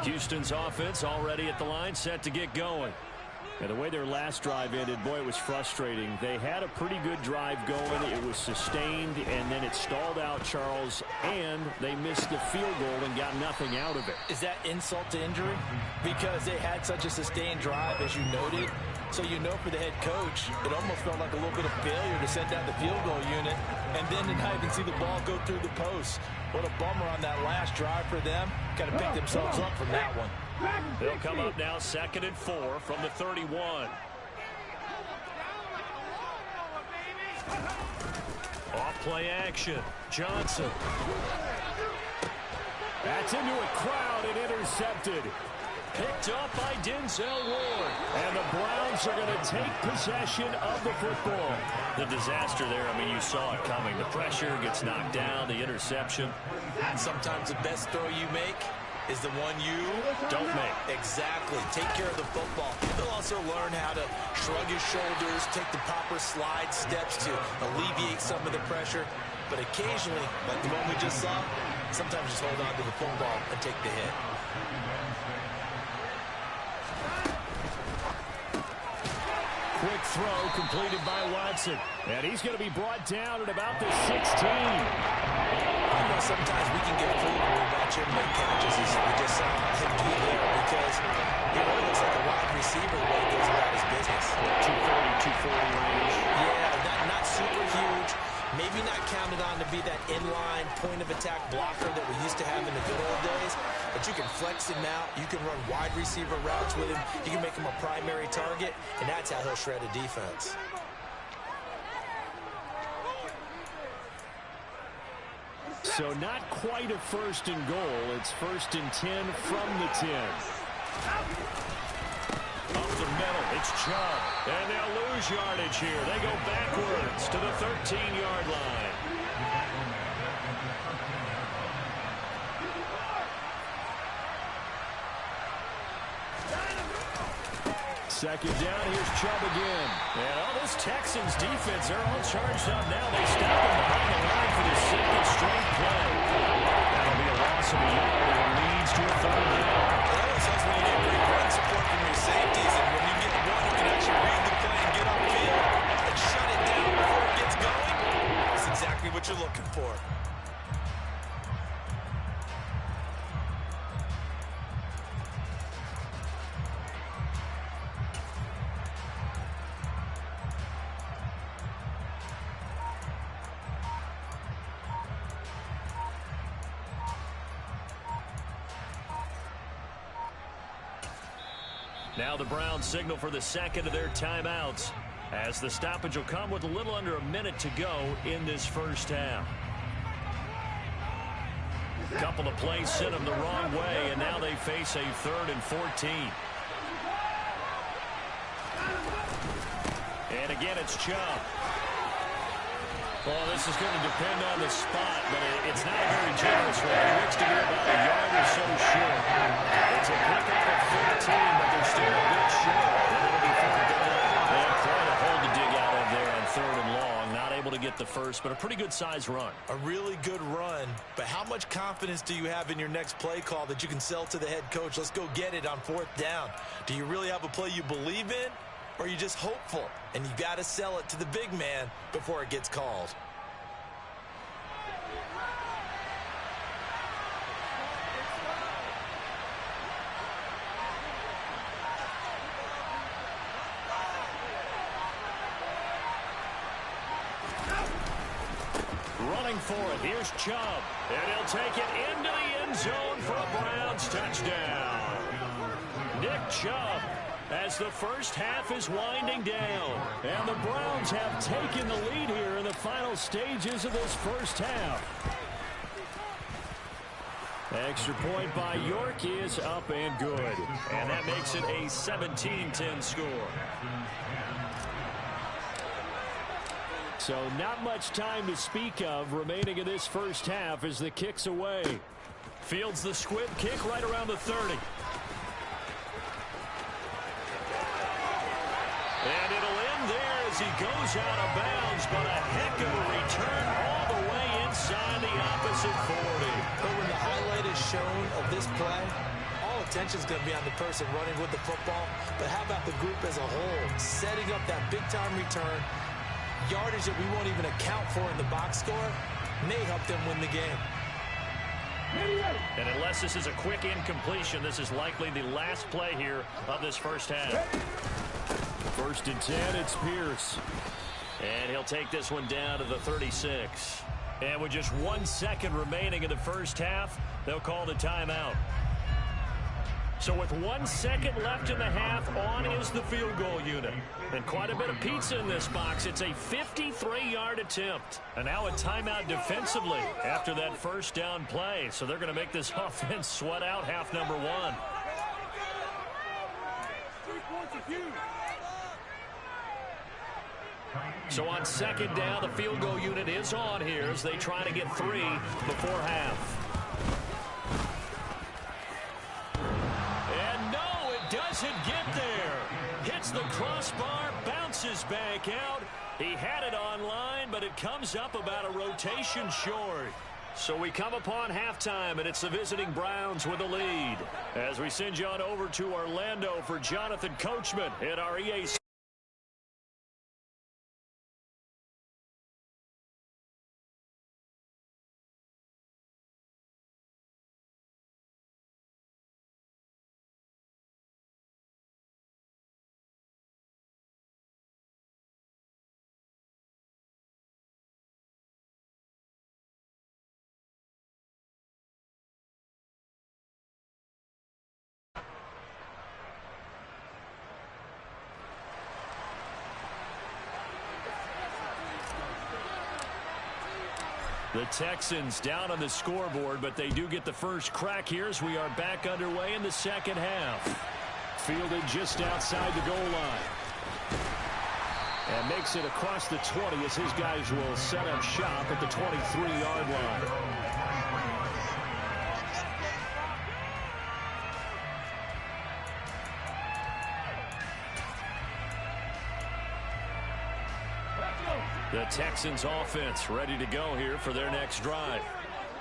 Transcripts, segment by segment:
Houston's offense already at the line, set to get going. And the way their last drive ended, boy, it was frustrating. They had a pretty good drive going. It was sustained, and then it stalled out, Charles, and they missed the field goal and got nothing out of it. Is that insult to injury? Because they had such a sustained drive, as you noted. So you know for the head coach, it almost felt like a little bit of failure to send down the field goal unit and then to not even see the ball go through the post. What a bummer on that last drive for them. Got to pick themselves up from that one. They'll come up now 2nd and 4 from the 31. Off play action. Johnson. That's into a crowd and intercepted. Picked up by Denzel Ward. And the Browns are going to take possession of the football. The disaster there, I mean, you saw it coming. The pressure gets knocked down, the interception. Sometimes the best throw you make is the one you don't make. Exactly. Take care of the football. They'll also learn how to shrug his shoulders, take the proper slide steps to alleviate some of the pressure. But occasionally, like the one we just saw, sometimes just hold on to the football and take the hit. Quick throw completed by Watson. And he's going to be brought down at about the 16. I know sometimes we can get fooled when we watch him make catches. We just saw him do there because he really looks like a wide receiver the way he goes about his business. 240 range. Yeah, not super huge. Maybe not counted on to be that inline point-of-attack blocker that we used to have in the good old days. But you can flex him out. You can run wide receiver routes with him. You can make him a primary target, and that's how he'll shred a defense. So not quite a 1st and goal. It's 1st and 10 from the 10. Up the middle, it's Chubb. And they'll lose yardage here. They go backwards to the 13-yard line. Second down, here's Chubb again. And all this Texans defense, they're all charged up now. They stop him behind the line for the 2nd straight play. That'll be a loss of a yard and it leads to a 3rd down. It always helps when you get great run support from your safeties, and when you get one who can actually read the play and get upfield and shut it down before it gets going, that's exactly what you're looking for. Now the Browns signal for the 2nd of their timeouts as the stoppage will come with a little under a minute to go in this first half. A couple of plays sent them the wrong way, and now they face a 3rd and 14. And again, it's Chubb. Well, this is going to depend on the spot, but it's not a very generous one. It looks to be about a yard or so short. It's a pickup at 15, but they're still a bit short. And it'll be 3rd down. They have quite a hole to dig out of there on 3rd and long. Not able to get the first, but a pretty good size run. A really good run, but how much confidence do you have in your next play call that you can sell to the head coach? Let's go get it on 4th down. Do you really have a play you believe in? Or are you just hopeful, and you got to sell it to the big man before it gets called? Running for it, here's Chubb, and he'll take it into the end zone for a Browns touchdown. Nick Chubb, as the first half is winding down. And the Browns have taken the lead here in the final stages of this first half. Extra point by York is up and good. And that makes it a 17-10 score. So not much time to speak of remaining in this first half as the kick's away. Fields the squib kick right around the 30. And it'll end there as he goes out of bounds, but a heck of a return all the way inside the opposite 40. But when the highlight is shown of this play, attention is going to be on the person running with the football, but how about the group as a whole? Setting up that big-time return, yardage that we won't even account for in the box score, may help them win the game. And unless this is a quick incompletion, this is likely the last play here of this first half. 1st and 10, it's Pierce. And he'll take this one down to the 36. And with just 1 second remaining in the first half, they'll call the timeout. So with 1 second left in the half, on is the field goal unit. And quite a bit of pizza in this box. It's a 53-yard attempt. And now a timeout defensively after that first down play. So they're going to make this offense sweat out half number 1. So on 2nd down, the field goal unit is on here as they try to get 3 before half. And no, it doesn't get there. Hits the crossbar, bounces back out. He had it on line, but it comes up about a rotation short. So we come upon halftime, and it's the visiting Browns with the lead. As we send you on over to Orlando for Jonathan Coachman at our EA. The Texans down on the scoreboard, but they do get the first crack here as we are back underway in the second half. Fielded just outside the goal line. And makes it across the 20 as his guys will set up shop at the 23-yard line. The Texans offense ready to go here for their next drive.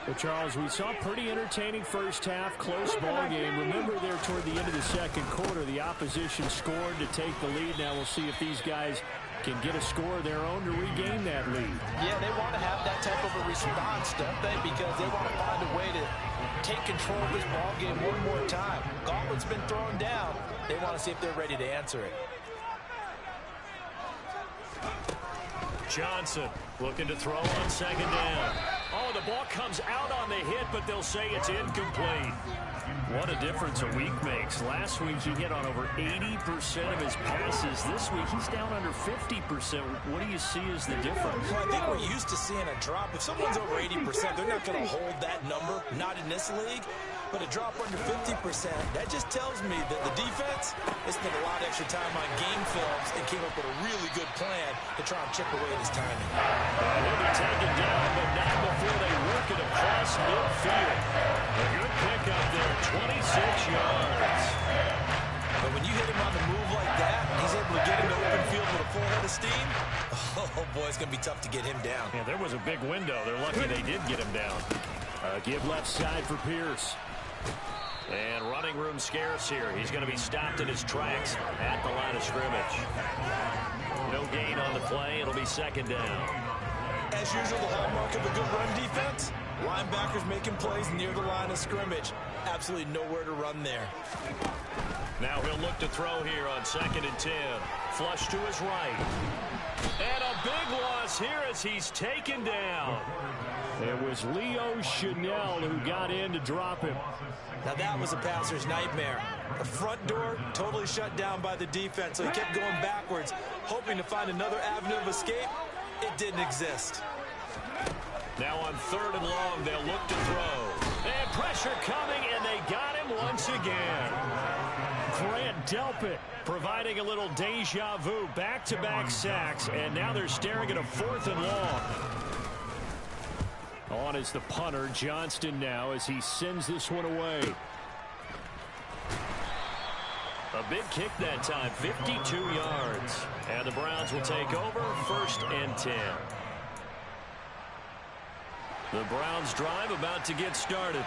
Well, Charles, we saw a pretty entertaining first half, close ball game. Remember there toward the end of the second quarter, the opposition scored to take the lead. Now we'll see if these guys can get a score of their own to regain that lead. Yeah, they want to have that type of a response, don't they? Because they want to find a way to take control of this ball game one more time. Gauntlet's been thrown down. They want to see if they're ready to answer it. Johnson looking to throw on 2nd down. Oh, the ball comes out on the hit, but they'll say it's incomplete. What a difference a week makes. Last week he hit on over 80% of his passes. This week he's down under 50%. What do you see as the difference? Well, I think we're used to seeing a drop. If someone's over 80%, they're not going to hold that number, not in this league. But a drop under 50%, that just tells me that the defense has spent a lot of extra time on game films and came up with a really good plan to try and chip away at his timing. And he'll be taken down, but not before they work it across midfield. A good pickup there, 26 yards. But when you hit him on the move like that, he's able to get into open field with a full head of steam. Oh, boy, it's going to be tough to get him down. Yeah, there was a big window. They're lucky they did get him down. Give left side for Pierce. And running room scarce here. He's going to be stopped in his tracks at the line of scrimmage. No gain on the play. It'll be 2nd down. As usual, the hallmark of a good run defense, linebackers making plays near the line of scrimmage. Absolutely nowhere to run there. Now he'll look to throw here on 2nd and 10. Flush to his right. And a big loss here as he's taken down. It was Leo Chanel who got in to drop him. Now that was a passer's nightmare. The front door totally shut down by the defense, so he kept going backwards, hoping to find another avenue of escape. It didn't exist. Now on 3rd and long, they'll look to throw. And pressure coming, and they got him once again. Grant Delpit providing a little deja vu, back-to-back sacks, and now they're staring at a 4th and long. On is the punter, Johnston now, as he sends this one away. A big kick that time, 52 yards. And the Browns will take over, 1st and 10. The Browns drive about to get started.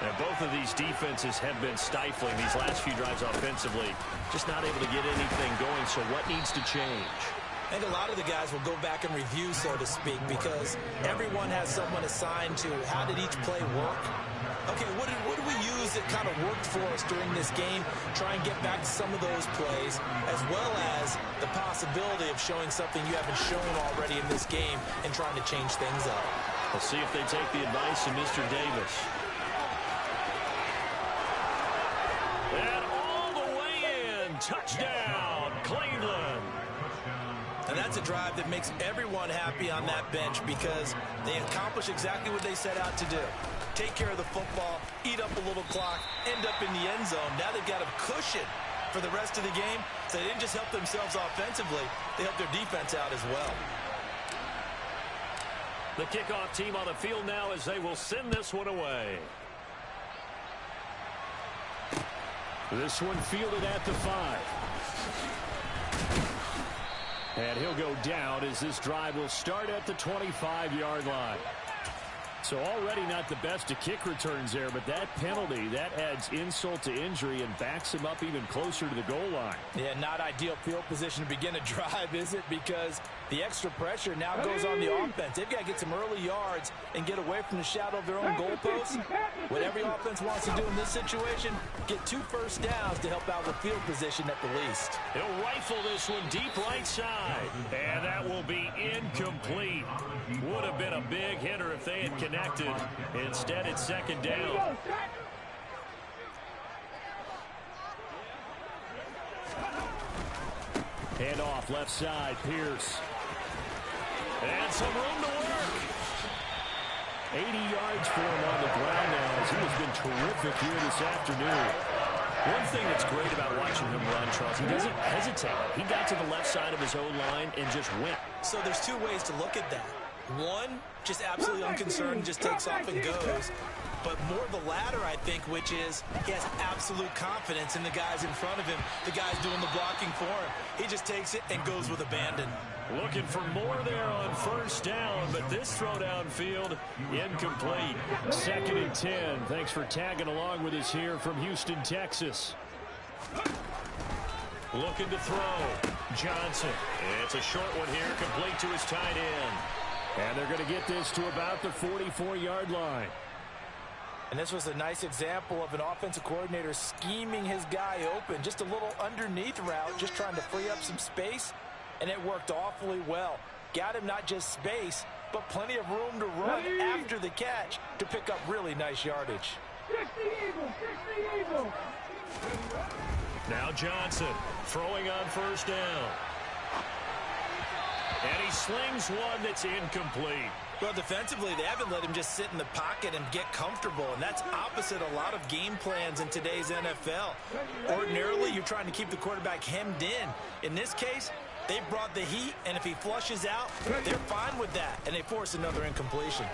And both of these defenses have been stifling these last few drives offensively. Just not able to get anything going, so what needs to change? I think a lot of the guys will go back and review, so to speak, because everyone has someone assigned to how did each play work. Okay, what did we use that kind of worked for us during this game? Try and get back to some of those plays, as well as the possibility of showing something you haven't shown already in this game and trying to change things up. We'll see if they take the advice of Mr. Davis. And all the way in. Touchdown, Cleveland. And that's a drive that makes everyone happy on that bench because they accomplish exactly what they set out to do. Take care of the football, eat up a little clock, end up in the end zone. Now they've got a cushion for the rest of the game. So they didn't just help themselves offensively, they helped their defense out as well. The kickoff team on the field now as they will send this one away. This one fielded at the 5. And he'll go down as this drive will start at the 25-yard line. So already not the best of kick returns there, but that penalty, that adds insult to injury and backs him up even closer to the goal line. Yeah, not ideal field position to begin a drive, is it? Because the extra pressure now goes on the offense. They've got to get some early yards and get away from the shadow of their own goalposts. What every offense wants to do in this situation, get 2 first downs to help out with field position at the least. He'll rifle this one deep right side. And that will be incomplete. Would have been a big hitter if they had connected. Instead, it's second down. Hand off left side, Pierce. And some room to work. 80 yards for him on the ground now as he has been terrific here this afternoon. One thing that's great about watching him run, Charles, he doesn't hesitate. He got to the left side of his own line and just went. So there's 2 ways to look at that. One, just absolutely unconcerned, just takes off and goes. But more the latter, I think, which is he has absolute confidence in the guys in front of him, the guys doing the blocking for him. He just takes it and goes with abandon. Looking for more there on first down, but this throw downfield, incomplete. 2nd and 10. Thanks for tagging along with us here from Houston, Texas. Looking to throw. Johnson. It's a short one here, complete to his tight end. And they're going to get this to about the 44-yard line. And this was a nice example of an offensive coordinator scheming his guy open. Just a little underneath route, just trying to free up some space. And it worked awfully well. Got him not just space, but plenty of room to run after the catch to pick up really nice yardage. Now Johnson throwing on first down. And he slings one that's incomplete. Well, defensively, they haven't let him just sit in the pocket and get comfortable, and that's opposite a lot of game plans in today's NFL. Ordinarily, you're trying to keep the quarterback hemmed in. In this case, they brought the heat, and if he flushes out, they're fine with that, and they force another incompletion.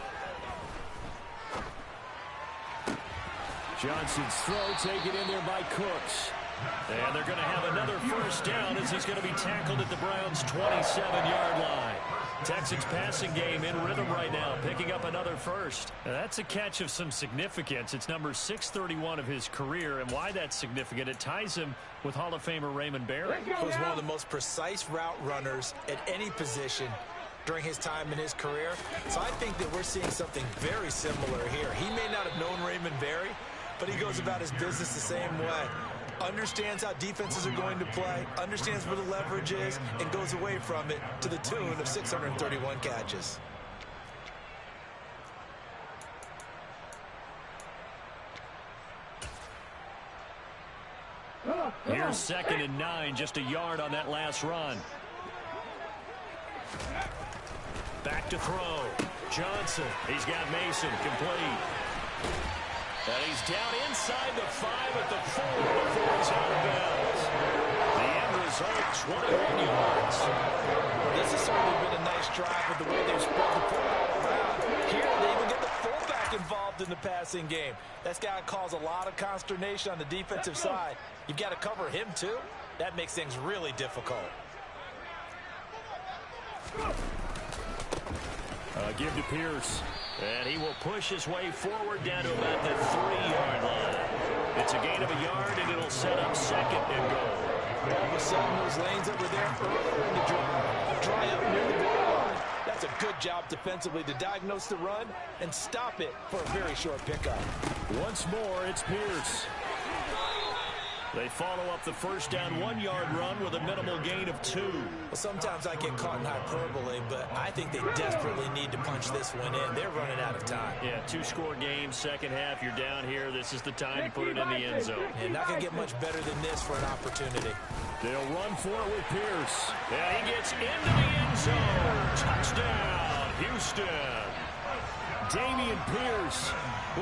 Johnson's throw taken in there by Cooks. And they're going to have another first down as he's going to be tackled at the Browns' 27-yard line. Texans passing game in rhythm right now, picking up another first. Now, that's a catch of some significance. It's number 631 of his career, and why that's significant, it ties him with Hall of Famer Raymond Barry. He was one of the most precise route runners at any position during his time in his career. So I think that we're seeing something very similar here. He may not have known Raymond Barry, but he goes about his business the same way. Understands how defenses are going to play, understands where the leverage is, and goes away from it to the tune of 631 catches. Here's 2nd and 9, just a yard on that last run. Back to throw. Johnson, he's got Mason, complete. And he's down inside the 5 at the 4 before he's out of bounds. The end result, 21 yards. This has certainly been a nice drive with the way they've spread the football around. Here, they even get the fullback involved in the passing game. That's got to cause a lot of consternation on the defensive side. You've got to cover him, too. That makes things really difficult. Give to Pierce. And he will push his way forward down to about the 3-yard line. It's a gain of a yard, and it'll set up second and goal. All of a sudden, those lanes over there earlier in the drive dry up near the goal line. That's a good job defensively to diagnose the run and stop it for a very short pickup. Once more, it's Pierce. They follow up the first down 1-yard run with a minimal gain of 2. Well, sometimes I get caught in hyperbole, but I think they desperately need to punch this one in. They're running out of time. Yeah, 2-score game, second half, you're down here. This is the time to put it in the end zone. And not going to get much better than this for an opportunity. They'll run for it with Pierce. And he gets into the end zone. Touchdown, Houston. Dameon Pierce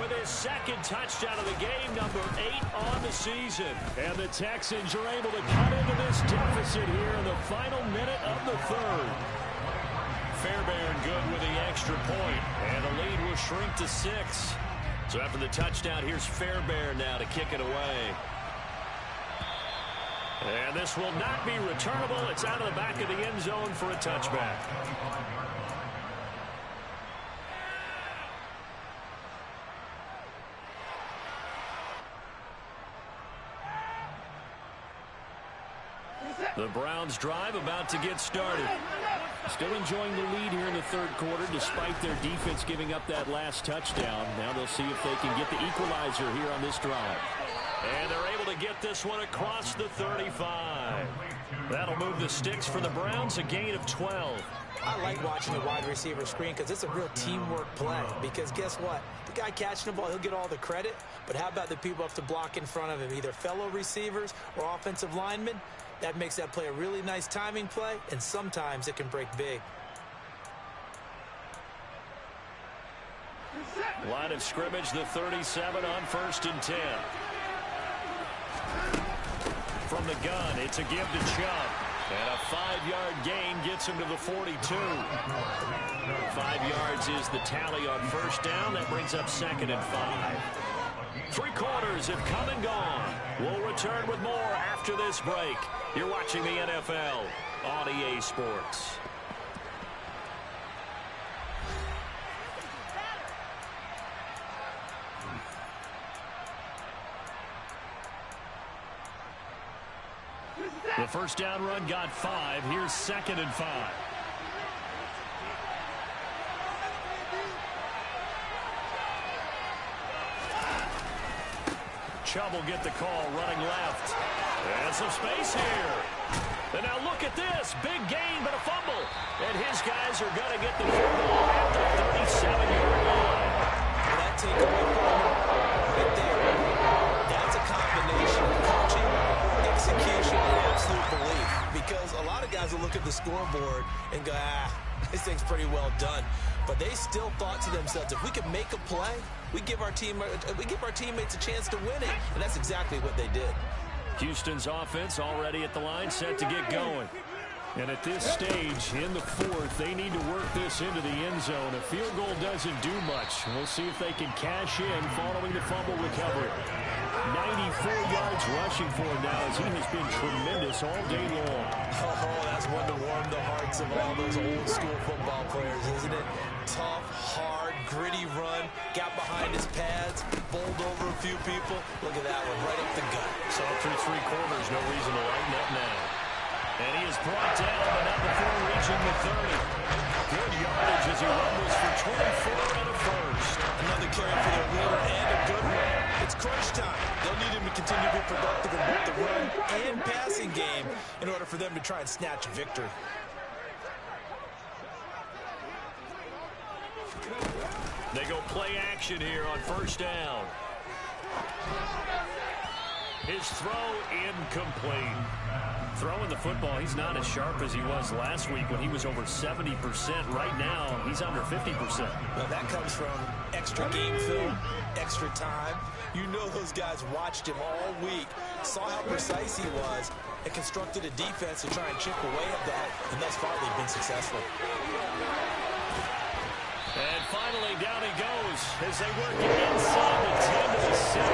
with his second touchdown of the game, number 8 on the season. And the Texans are able to cut into this deficit here in the final minute of the third. Fairbairn good with the extra point, and the lead will shrink to 6. So after the touchdown, here's Fairbairn now to kick it away. And this will not be returnable. It's out of the back of the end zone for a touchback. The Browns drive about to get started. Still enjoying the lead here in the third quarter despite their defense giving up that last touchdown. Now they'll see if they can get the equalizer here on this drive. And they're able to get this one across the 35. That'll move the sticks for the Browns, a gain of 12. I like watching the wide receiver screen because it's a real teamwork play. Because guess what? The guy catching the ball, he'll get all the credit. But how about the people up to block in front of him, either fellow receivers or offensive linemen? That makes that play a really nice timing play, and sometimes it can break big. Line of scrimmage, the 37 on 1st and 10. From the gun, it's a give to Chubb. And a 5-yard gain gets him to the 42. 5 yards is the tally on first down. That brings up 2nd and 5. 3 quarters have come and gone. We'll return with more after this break. You're watching the NFL on EA Sports. The first down run got 5. Here's 2nd and 5. Chubb will get the call running left. And some space here. And now look at this. Big gain, but a fumble. And his guys are going to get the football at the 37-yard line. Well, that takeaway right there, that's a combination of coaching, execution, and absolute belief. Because a lot of guys will look at the scoreboard and go, this thing's pretty well done. But they still thought to themselves, if we can make a play, we give our teammates a chance to win it. And that's exactly what they did. Houston's offense already at the line, set to get going. And at this stage, in the fourth, they need to work this into the end zone. A field goal doesn't do much. We'll see if they can cash in following the fumble recovery. 94 yards rushing for him now as he has been tremendous all day long. Oh, that's one to warm the hearts of all those old school football players, isn't it? Tough, hard, gritty run, got behind his pads, bowled over a few people. Look at that one, right up the gut. So through 3 quarters, no reason to lighten up now. And he is brought down, but not before reaching the 30. Good yardage as he rumbles for 24 and a first. Another carry for the winner and a good one. It's crunch time. They'll need him to continue to be productive in both the run and passing game in order for them to try and snatch a victory. They go play action here on first down. His throw incomplete. Throwing the football, he's not as sharp as he was last week when he was over 70%. Right now, he's under 50%. Well, that comes from extra game film, extra time. You know those guys watched him all week, saw how precise he was, and constructed a defense to try and chip away at that, and thus far they've been successful. And finally, down he goes as they work it inside the 10 to the 7. A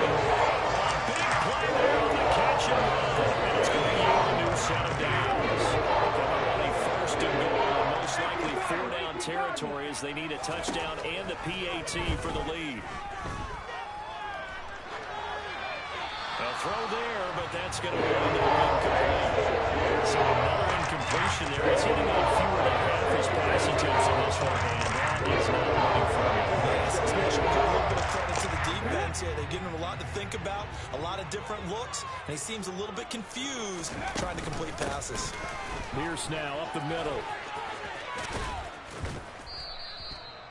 big play there on the catch and run. And it's going to yield a new set of downs. From a running 1st and goal, most likely 4 down territory as they need a touchdown and the PAT for the lead. A throw there, but that's going to be incomplete. So another incompletion there. He's hitting on fewer than half his pass attempts in this one, and that is not running for him. Yes, especially with a little bit of credit to the defense here. They've given him a lot to think about, a lot of different looks, and he seems a little bit confused trying to complete passes. Pierce now up the middle.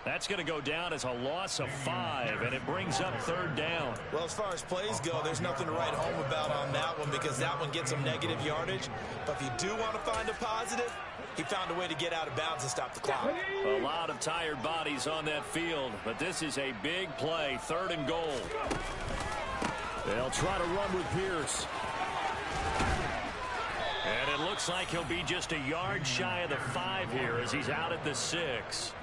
That's going to go down as a loss of 5, and it brings up 3rd down. Well, as far as plays go, there's nothing to write home about on that one because that one gets him negative yardage. But if you do want to find a positive, he found a way to get out of bounds and stop the clock. A lot of tired bodies on that field, but this is a big play, 3rd and goal. They'll try to run with Pierce. And it looks like he'll be just a yard shy of the 5 here as he's out at the 6.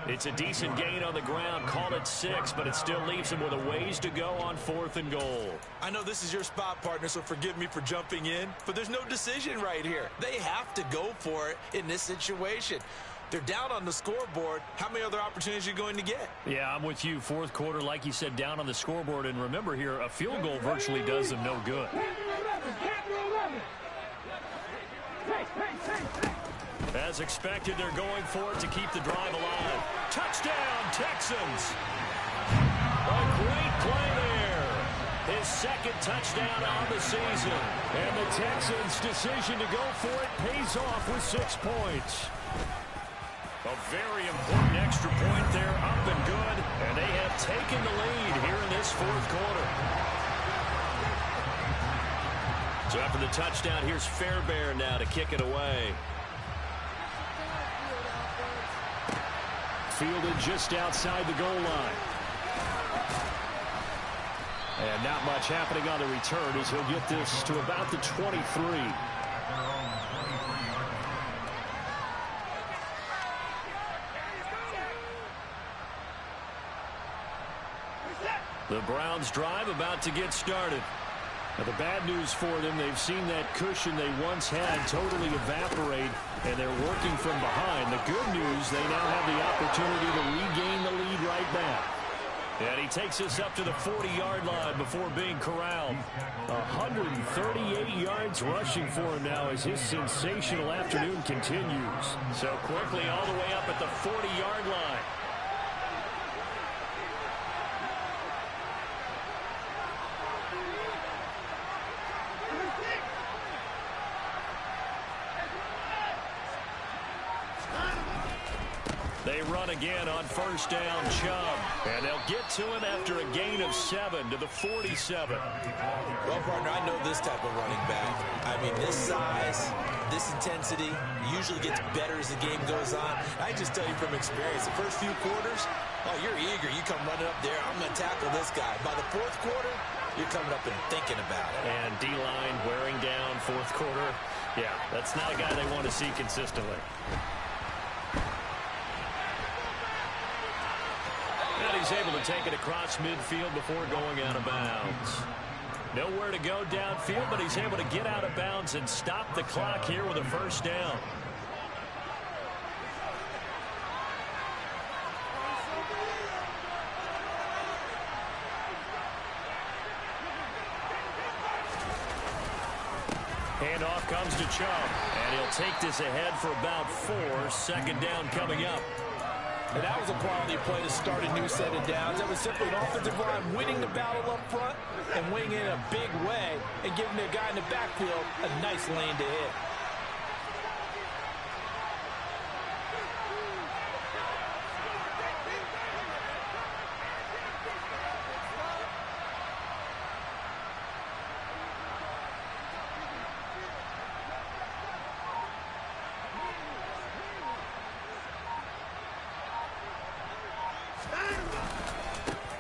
It's a decent gain on the ground. Call it 6, but it still leaves him with a ways to go on 4th and goal. I know this is your spot, partner, so forgive me for jumping in, but there's no decision right here. They have to go for it in this situation. They're down on the scoreboard. How many other opportunities are you going to get? Yeah, I'm with you. 4th quarter, like you said, down on the scoreboard. And remember here, a field goal virtually does them no good. As expected, they're going for it to keep the drive alive. Touchdown, Texans! A great play there. His 2nd touchdown on the season. And the Texans' decision to go for it pays off with 6 points. A very important extra point there, up and good. And they have taken the lead here in this 4th quarter. So after the touchdown, here's Fairbairn now to kick it away. Fielded just outside the goal line. And not much happening on the return as he'll get this to about the 23. The Browns drive about to get started. Now, the bad news for them, they've seen that cushion they once had totally evaporate, and they're working from behind. The good news, they now have the opportunity to regain the lead right back. And he takes us up to the 40-yard line before being corralled. 138 yards rushing for him now as his sensational afternoon continues. So quickly all the way up at the 40-yard line. They run again on 1st down, Chubb. And they'll get to him after a gain of 7 to the 47. Well, partner, I know this type of running back. I mean, this size, this intensity usually gets better as the game goes on. I just tell you from experience, the first few quarters, oh, you're eager. You come running up there, I'm going to tackle this guy. By the 4th quarter, you're coming up and thinking about it. And D-line wearing down 4th quarter. Yeah, that's not a guy they want to see consistently. And he's able to take it across midfield before going out of bounds. Nowhere to go downfield, but he's able to get out of bounds and stop the clock here with a 1st down. Handoff comes to Chubb, and he'll take this ahead for about 4. 2nd down coming up. And that was a quality play to start a new set of downs. That was simply an offensive line winning the battle up front and winning it in a big way and giving the guy in the backfield a nice lane to hit.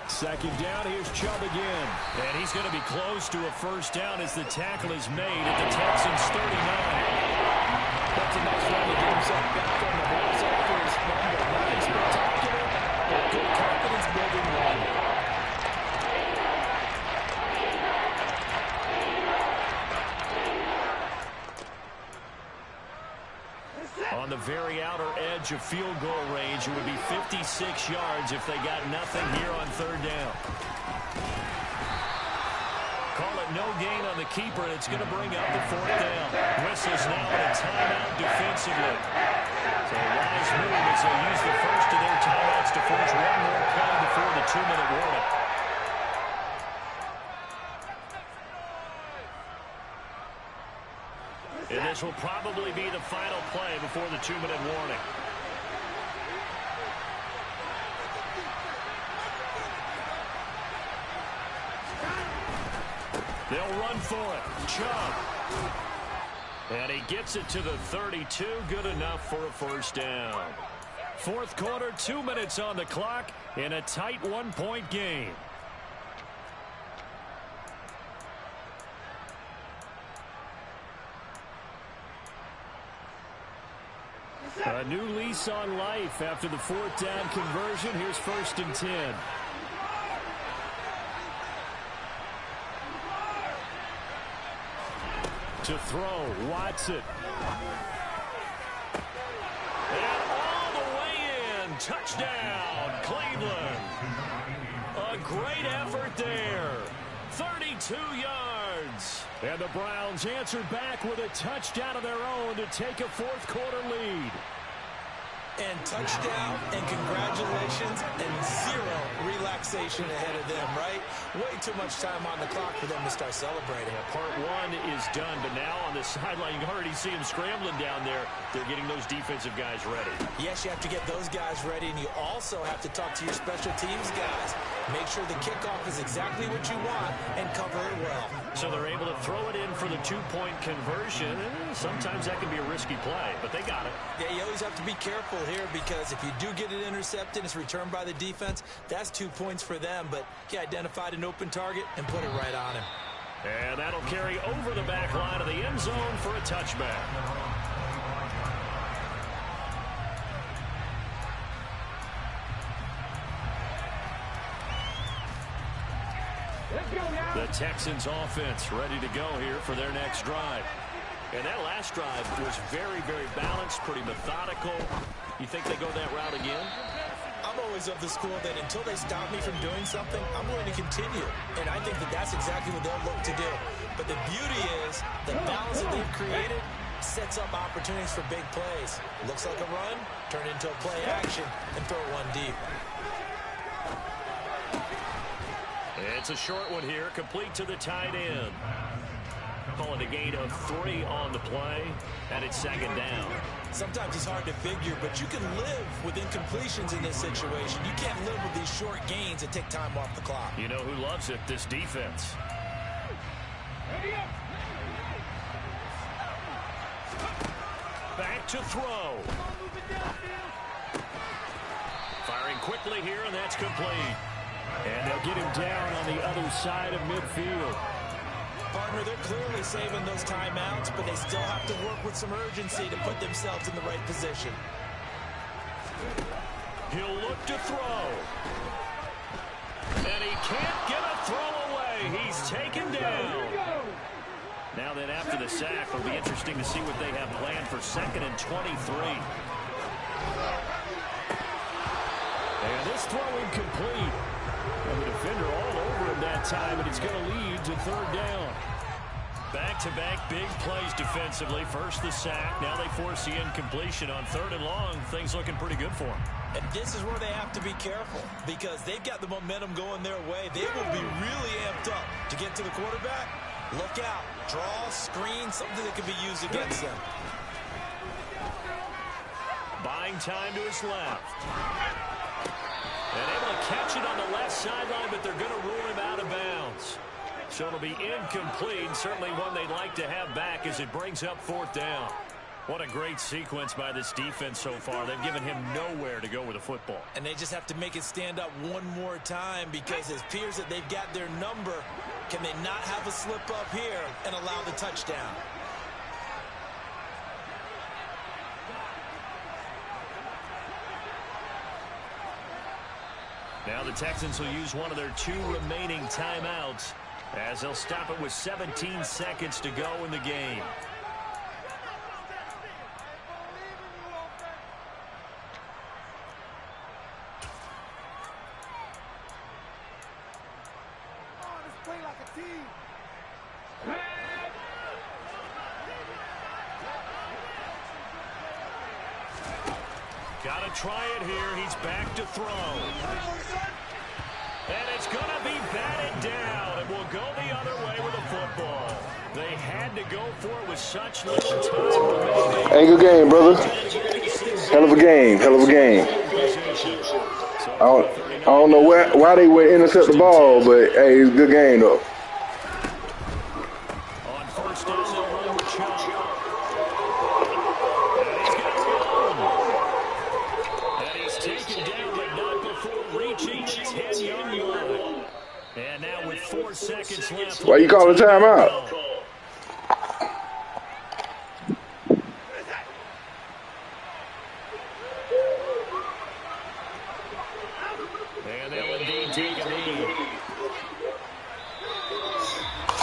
Second down, here's Chubb again. And he's going to be close to a 1st down as the tackle is made at the Texans' 39. That's a nice run to get himself back on the horse after his fumble. Nothing spectacular, but good confidence-building run. On the very outer edge edge of field goal range. It would be 56 yards if they got nothing here on third down. Call it no gain on the keeper, and it's going to bring up the fourth down. Whistles now in a timeout defensively. So a wise move as they use the first of their timeouts to force one more play before the 2-minute warning. And this will probably be the final play before the 2-minute warning. They'll run for it. Chubb. And he gets it to the 32. Good enough for a first down. Fourth quarter, 2 minutes on the clock in a tight one-point game. A new lease on life after the fourth down conversion. Here's 1st and 10. To throw, Watson. And all the way in. Touchdown, Cleveland. A great effort there. 32 yards. And the Browns answered back with a touchdown of their own to take a fourth quarter lead. And touchdown, and congratulations, and zero relaxation ahead of them, right? Way too much time on the clock for them to start celebrating. Part one is done, but now on the sideline, you can already see them scrambling down there. They're getting those defensive guys ready. Yes, you have to get those guys ready, and you also have to talk to your special teams guys. Make sure the kickoff is exactly what you want and cover it well. So they're able to throw it in for the two-point conversion. Sometimes that can be a risky play, but they got it. Yeah, you always have to be careful here because if you do get it intercepted, it's returned by the defense. That's 2 points for them, but he identified an open target and put it right on him. And that'll carry over the back line of the end zone for a touchback. The Texans offense ready to go here for their next drive. And that last drive was very, very balanced, pretty methodical. You think they go that route again? I'm always of the school that until they stop me from doing something, I'm going to continue. And I think that that's exactly what they'll look to do. But the beauty is the balance that they've created sets up opportunities for big plays. Looks like a run, turn into a play action, and throw one deep. It's a short one here, complete to the tight end. Calling a gain of 3 on the play, and it's 2nd down. Sometimes it's hard to figure, but you can live with incompletions in this situation. You can't live with these short gains that take time off the clock. You know who loves it? This defense. Back to throw. Firing quickly here, and that's complete. And they'll get him down on the other side of midfield. Partner, they're clearly saving those timeouts, but they still have to work with some urgency to put themselves in the right position. He'll look to throw. And he can't get a throw away. He's taken down. Now then, after the sack, it'll be interesting to see what they have planned for 2nd and 23. And this throw incomplete. And the defender all over him that time, and it's going to lead to 3rd down. Back-to-back big plays defensively. First the sack. Now they force the incompletion on 3rd and long. Things looking pretty good for them. And this is where they have to be careful because they've got the momentum going their way. They will be really amped up to get to the quarterback. Look out. Draw, screen, something that can be used against them. Buying time to his left. And able to catch it on the left sideline, but they're going to rule him out of bounds. So it'll be incomplete, certainly one they'd like to have back as it brings up 4th down. What a great sequence by this defense so far. They've given him nowhere to go with the football. And they just have to make it stand up one more time because it appears that they've got their number. Can they not have a slip up here and allow the touchdown? Now the Texans will use one of their 2 remaining timeouts as they'll stop it with 17 seconds to go in the game. Got to try it here. He's back to throw. And it's going to be batted down. It will go the other way with a football. They had to go for it with such little time remaining. Hey, good game, brother. Hell of a game. Hell of a game. I don't know why they would intercept the ball, but hey, it's a good game though. On first down, they'll run with Chubb. And he's going to run. And he's taken down, but not before reaching the 10-yard line. And now with 4 seconds left. Why you call a timeout? And they'll indeed take a knee.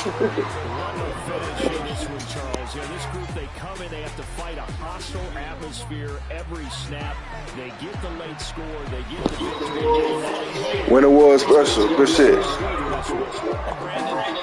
Wonderful finish in this one, Charles. You know, this group, they come in, they have to fight a hostile atmosphere every snap. They get the late score, they get the victory. Winner was special. Good shit.